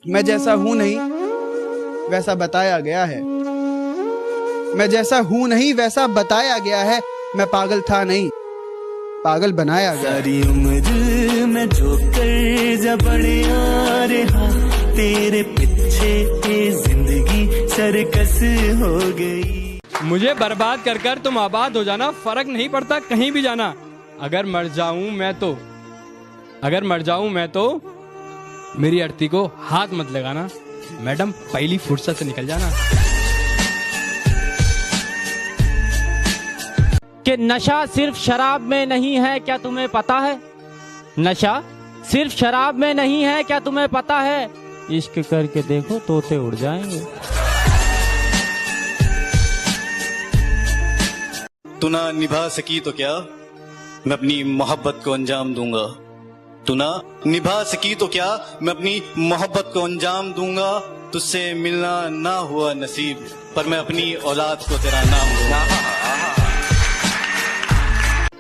मैं जैसा हूं नहीं वैसा बताया गया है। मैं जैसा हूं नहीं वैसा बताया गया है। मैं पागल था नहीं, पागल बनाया गया। सारी उम्र में जो कर्जा बड़े आ रहा, तेरे पीछे जिंदगी सर्कस हो गई। मुझे बर्बाद कर कर तुम आबाद हो जाना, फर्क नहीं पड़ता कहीं भी जाना। अगर मर जाऊं मैं तो मेरी अर्थी को हाथ मत लगाना। मैडम पहली फुर्सत से निकल जाना। कि नशा सिर्फ शराब में नहीं है, क्या तुम्हें पता है? नशा सिर्फ शराब में नहीं है, क्या तुम्हें पता है? इश्क करके देखो तोते उड़ जाएंगे। तू ना निभा सकी तो क्या, मैं अपनी मोहब्बत को अंजाम दूंगा। तू ना निभा सकी तो क्या, मैं अपनी मोहब्बत को अंजाम दूंगा। तुझसे मिलना ना हुआ नसीब, पर मैं अपनी औलाद को तेरा नाम दूंगा।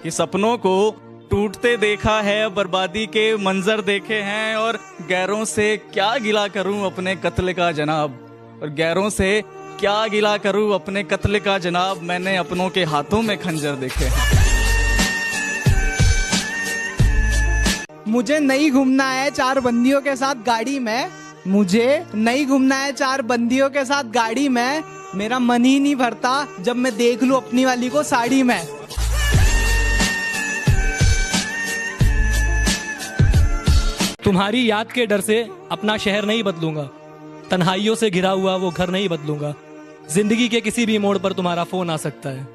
कि सपनों को टूटते देखा है, बर्बादी के मंजर देखे हैं, और गैरों से क्या गिला करूं अपने कत्ल का जनाब। और गैरों से क्या गिला करूं अपने कत्ल का जनाब, मैंने अपनों के हाथों में खंजर देखे हैं। मुझे नहीं घूमना है चार बंदियों के साथ गाड़ी में, मुझे नहीं घूमना है चार बंदियों के साथ गाड़ी में। मेरा मन ही नहीं भरता जब मैं देख लूं अपनी वाली को साड़ी में। तुम्हारी याद के डर से अपना शहर नहीं बदलूंगा, तन्हाइयों से घिरा हुआ वो घर नहीं बदलूंगा। जिंदगी के किसी भी मोड़ पर तुम्हारा फोन आ सकता है,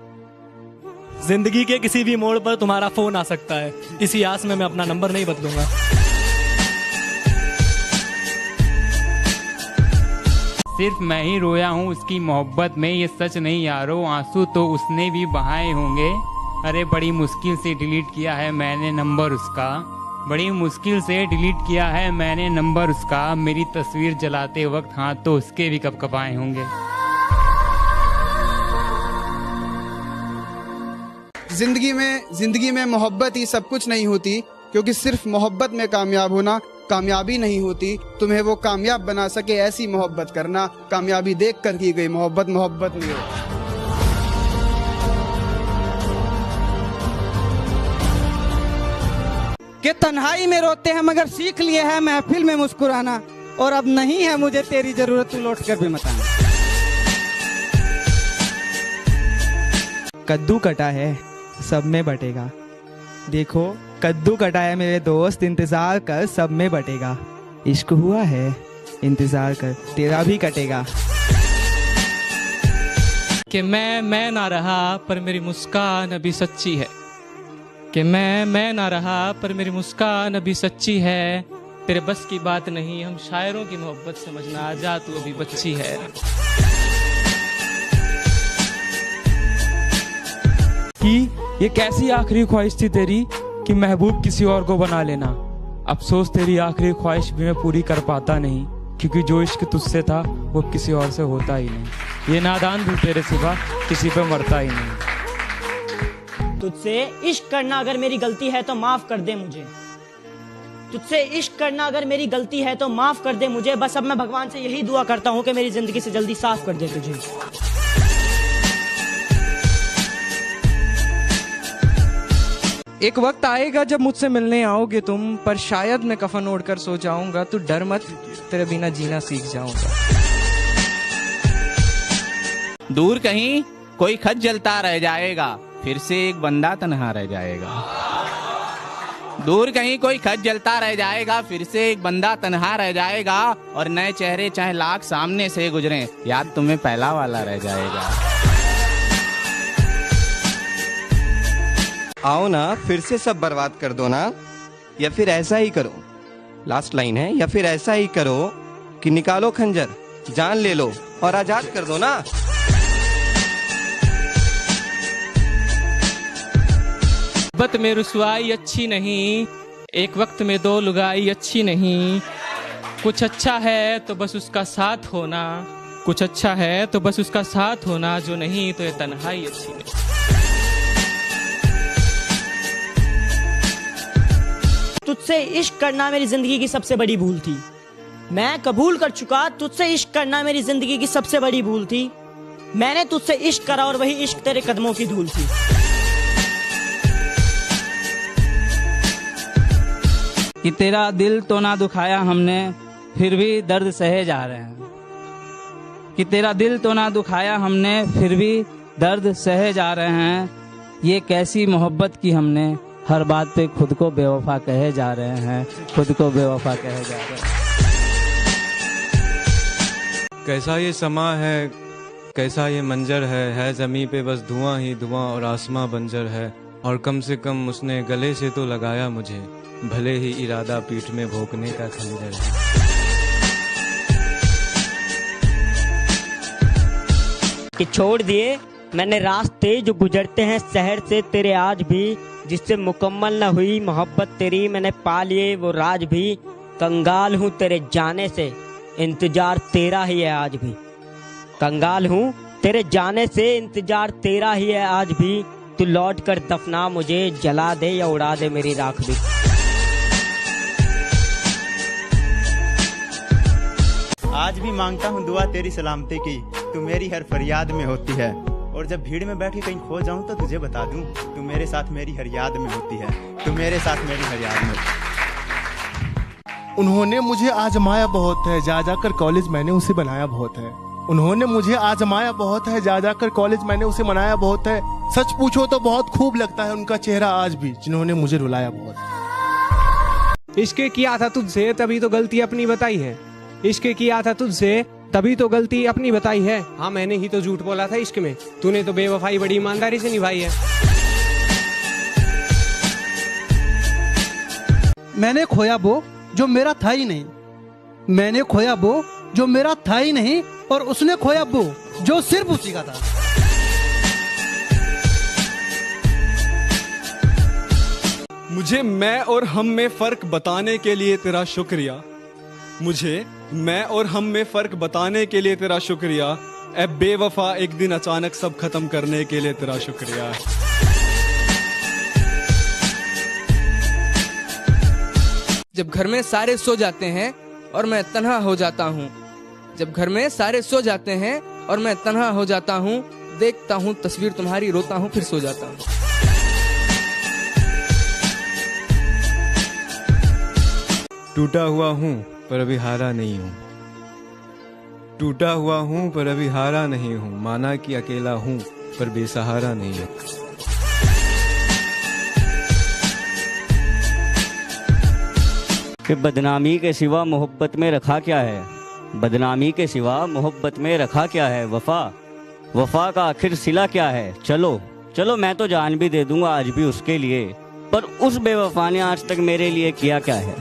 जिंदगी के किसी भी मोड़ पर तुम्हारा फोन आ सकता है। इसी आस में मैं अपना नंबर नहीं बदलूंगा। सिर्फ मैं ही रोया हूँ उसकी मोहब्बत में, ये सच नहीं यारो, आंसू तो उसने भी बहाए होंगे। अरे बड़ी मुश्किल से डिलीट किया है मैंने नंबर उसका, बड़ी मुश्किल से डिलीट किया है मैंने नंबर उसका। मेरी तस्वीर जलाते वक्त हाथ तो उसके भी कपकपाए होंगे। जिंदगी में मोहब्बत ही सब कुछ नहीं होती, क्योंकि सिर्फ मोहब्बत में कामयाब होना कामयाबी नहीं होती। तुम्हें वो कामयाब बना सके ऐसी मोहब्बत करना। कामयाबी देख कर की गई मोहब्बत नहीं होती। कि तन्हाई में रोते हैं मगर सीख लिए हैं महफिल में मुस्कुराना, और अब नहीं है मुझे तेरी जरूरत, तू लौट कर भी मत आना। कद्दू कटा है सब में बटेगा, देखो कद्दू कटा है मेरे दोस्त, इंतजार कर सब में बटेगा। इश्क हुआ है इंतजार कर तेरा भी कटेगा। कि मैं ना रहा पर मेरी मुस्कान अभी सच्ची है, कि मैं ना रहा पर मेरी मुस्कान अभी सच्ची है। तेरे बस की बात नहीं हम शायरों की मोहब्बत समझना, आजा तू अभी बच्ची है। कि ये कैसी आखिरी ख्वाहिश थी तेरी कि महबूब किसी और को बना लेना। अफसोस तेरी आखिरी ख्वाहिश भी मैं पूरी कर पाता नहीं, क्योंकि जो इश्क तुझसे था वो किसी और से होता ही नहीं। ये नादान दिल तेरे सिवा किसी पे मरता ही नहीं। तुझसे इश्क करना अगर मेरी गलती है तो माफ कर दे मुझे, तुझसे इश्क करना अगर मेरी गलती है तो माफ कर दे मुझे। बस अब मैं भगवान से यही दुआ करता हूँ कि मेरी जिंदगी से जल्दी साफ कर दे तुझे। एक वक्त आएगा जब मुझसे मिलने आओगे तुम, पर शायद मैं कफन ओढ़कर सो जाऊंगा। तू डर मत, तेरे बिना जीना सीख जाऊंगा। दूर कहीं कोई खत जलता रह जाएगा, फिर से एक बंदा तन्हा रह जाएगा। दूर कहीं कोई खत जलता रह जाएगा, फिर से एक बंदा तन्हा रह जाएगा। और नए चेहरे चाहे लाख सामने से गुजरे, याद तुम्हें पहला वाला रह जाएगा। आओ ना फिर से सब बर्बाद कर दो ना, या फिर ऐसा ही करो, लास्ट लाइन है, या फिर ऐसा ही करो कि निकालो खंजर, जान ले लो और आजाद कर दो ना। मोहब्बत में रुसवाई अच्छी नहीं, एक वक्त में दो लुगाई अच्छी नहीं। कुछ अच्छा है तो बस उसका साथ होना, कुछ अच्छा है तो बस उसका साथ होना, जो नहीं तो ये तन्हाई अच्छी नहीं। तुझसे इश्क करना मेरी जिंदगी की सबसे बड़ी भूल थी, मैं कबूल कर चुका, तुझसे इश्क करना मेरी जिंदगी की सबसे बड़ी भूल थी। मैंने तुझसे इश्क करा और वही इश्क तेरे कदमों की धूल थी। कि तेरा दिल तो ना दुखाया हमने, फिर भी दर्द सहे जा रहे हैं। कि तेरा दिल तो ना दुखाया हमने, फिर भी दर्द सहे जा रहे हैं। ये कैसी मोहब्बत की हमने, हर बात पे खुद को बेवफा कहे जा रहे हैं, खुद को बेवफा कहे जा रहे हैं। कैसा ये समा है, कैसा ये मंजर है ज़मीं पे बस धुआं ही धुआं और आसमां बंजर है। और कम से कम उसने गले से तो लगाया मुझे, भले ही इरादा पीठ में भोंकने का खंजर है। कि छोड़ दिए मैंने रास्ते जो गुजरते हैं शहर से तेरे आज भी, जिससे मुकम्मल न हुई मोहब्बत तेरी, मैंने पा लिए वो राज भी। कंगाल हूँ तेरे जाने से, इंतजार तेरा ही है आज भी। कंगाल हूँ तेरे जाने से, इंतजार तेरा ही है आज भी। तू लौट कर दफना मुझे, जला दे या उड़ा दे मेरी राख भी। आज भी मांगता हूँ दुआ तेरी सलामती की, तू मेरी हर फरियाद में होती है। और जब भीड़ में बैठ के कहीं खो जाऊं तो तुझे बता दूं, तू मेरे साथ मेरी हर याद में होती है, तू मेरे साथ मेरी हर याद में। उन्होंने मुझे आजमाया बहुत है, जा जाकर कॉलेज मैंने उसे बनाया बहुत है। उन्होंने मुझे आजमाया बहुत है, जा जाकर कॉलेज मैंने उसे मनाया बहुत है। सच पूछो तो बहुत खूब लगता है उनका चेहरा आज भी, जिन्होंने मुझे रुलाया बहुत। इश्क किया था तुझसे तभी तो गलती अपनी बताई है। इश्क किया था तुझसे तभी तो गलती अपनी बताई है। हाँ मैंने ही तो झूठ बोला था इश्क में, तूने तो बेवफाई बड़ी ईमानदारी से निभाई है। मैंने खोया वो जो मेरा था ही नहीं, मैंने खोया वो जो मेरा था ही नहीं, और उसने खोया वो जो सिर्फ उसी का था। मुझे मैं और हम में फर्क बताने के लिए तेरा शुक्रिया। मुझे मैं और हम में फर्क बताने के लिए तेरा शुक्रिया। ए बेवफा एक दिन अचानक सब खत्म करने के लिए तेरा शुक्रिया। जब घर में सारे सो जाते हैं और मैं तन्हा हो जाता हूँ, जब घर में सारे सो जाते हैं और मैं तन्हा हो जाता हूँ, देखता हूँ तस्वीर तुम्हारी, रोता हूँ फिर सो जाता हूँ। टूटा हुआ हूँ पर अभी हारा नहीं हूँ, टूटा हुआ हूँ पर अभी हारा नहीं हूँ। माना कि अकेला हूँ पर बेसहारा नहीं हूँ। कि बदनामी के सिवा मोहब्बत में रखा क्या है, बदनामी के सिवा मोहब्बत में रखा क्या है। वफा वफा का आखिर सिला क्या है। चलो चलो मैं तो जान भी दे दूंगा आज भी उसके लिए, पर उस बेवफा ने आज तक मेरे लिए किया क्या है।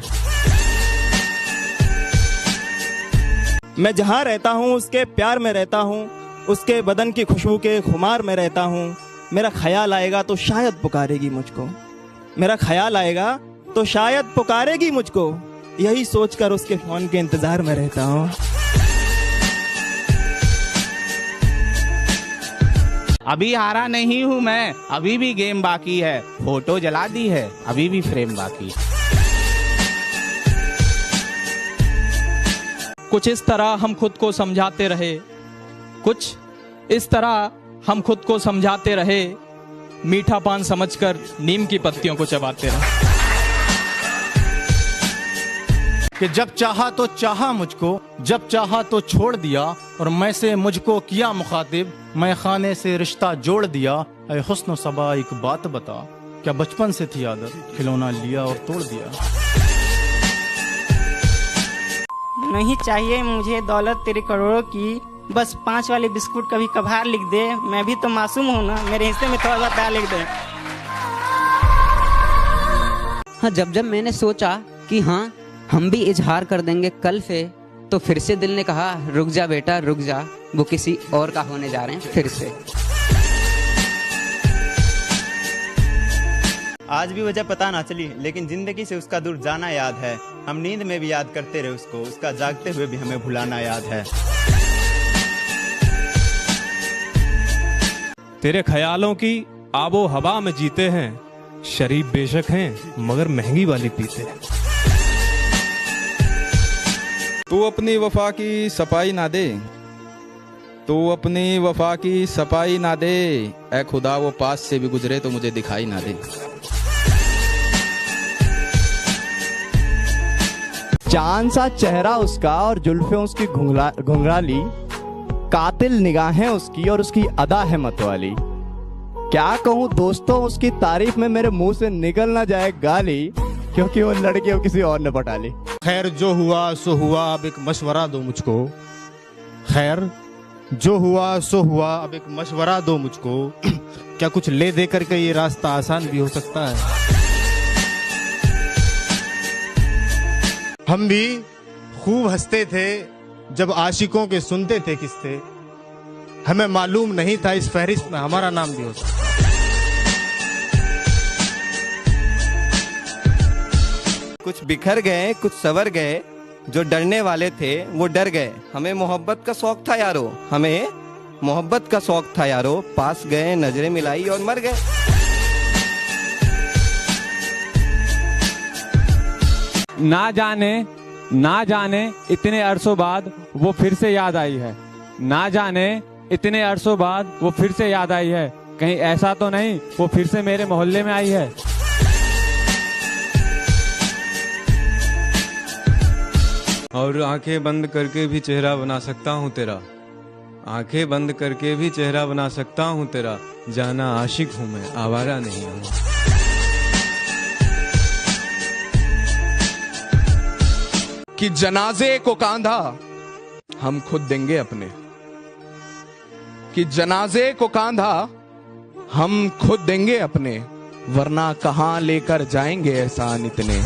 मैं जहाँ रहता हूँ उसके प्यार में रहता हूँ, उसके बदन की खुशबू के खुमार में रहता हूँ। मेरा ख्याल आएगा तो शायद पुकारेगी मुझको, मेरा ख्याल आएगा तो शायद पुकारेगी मुझको, यही सोचकर उसके फोन के इंतजार में रहता हूँ। अभी हारा नहीं हूँ मैं, अभी भी गेम बाकी है। फोटो जला दी है, अभी भी फ्रेम बाकी। कुछ इस तरह हम खुद को समझाते रहे, कुछ इस तरह हम खुद को समझाते रहे, मीठा पान समझकर नीम की पत्तियों को चबाते रहे। कि जब चाहा तो चाहा मुझको, जब चाहा तो छोड़ दिया, और मैं से मुझको किया मुखातिब, मैं खाने से रिश्ता जोड़ दिया। ऐ हुस्न सबा एक बात बता, क्या बचपन से थी आदत, खिलौना लिया और तोड़ दिया। नहीं चाहिए मुझे दौलत तेरे करोड़ों की, बस 5 वाले बिस्कुट कभी कभार लिख दे। मैं भी तो मासूम हूँ ना, मेरे हिस्से में थोड़ा सा प्यार लिख दे। हाँ जब जब मैंने सोचा कि हाँ हम भी इजहार कर देंगे कल से, तो फिर से दिल ने कहा रुक जा बेटा रुक जा, वो किसी और का होने जा रहे हैं फिर से। आज भी वजह पता ना चली, लेकिन जिंदगी से उसका दूर जाना याद है। हम नींद में भी याद करते रहे उसको, उसका जागते हुए भी हमें भुलाना याद है। तेरे ख्यालों की आबो हवा में जीते हैं, शरीफ बेशक हैं मगर महंगी वाली पीते हैं। तू अपनी वफा की सफाई ना दे, तू अपनी वफा की सफाई ना दे, ऐ खुदा वो पास से भी गुजरे तो मुझे दिखाई ना दे। चांद सा चेहरा उसका और जुल्फें उसकी घुंघराली, कातिल निगाहें उसकी और उसकी अदा है मतवाली। क्या कहूँ दोस्तों उसकी तारीफ में मेरे मुंह से निकल ना जाए गाली, क्योंकि वो लड़की अब किसी और ने पटा ली। खैर जो हुआ सो हुआ, अब एक मशवरा दो मुझको। खैर जो हुआ सो हुआ, अब एक मशवरा दो मुझको। क्या कुछ ले दे करके ये रास्ता आसान भी हो सकता है? हम भी खूब हंसते थे जब आशिकों के सुनते थे किस्से, हमें मालूम नहीं था इस फहरिस्त में हमारा नाम भी हो सकता। कुछ बिखर गए कुछ सवर गए, जो डरने वाले थे वो डर गए। हमें मोहब्बत का शौक था यारो, हमें मोहब्बत का शौक था यारो, पास गए नजरें मिलाई और मर गए। ना जाने इतने अरसों बाद वो फिर से याद आई है, ना जाने इतने अरसों बाद वो फिर से याद आई है, कहीं ऐसा तो नहीं वो फिर से मेरे मोहल्ले में आई है। और आंखें बंद करके भी चेहरा बना सकता हूँ तेरा, आंखें बंद करके भी चेहरा बना सकता हूँ तेरा, जाना आशिक हूँ मैं, आवारा नहीं हूँ। कि जनाजे को कांधा हम खुद देंगे अपने, कि जनाजे को कांधा हम खुद देंगे अपने, वरना कहां लेकर जाएंगे एहसान इतने।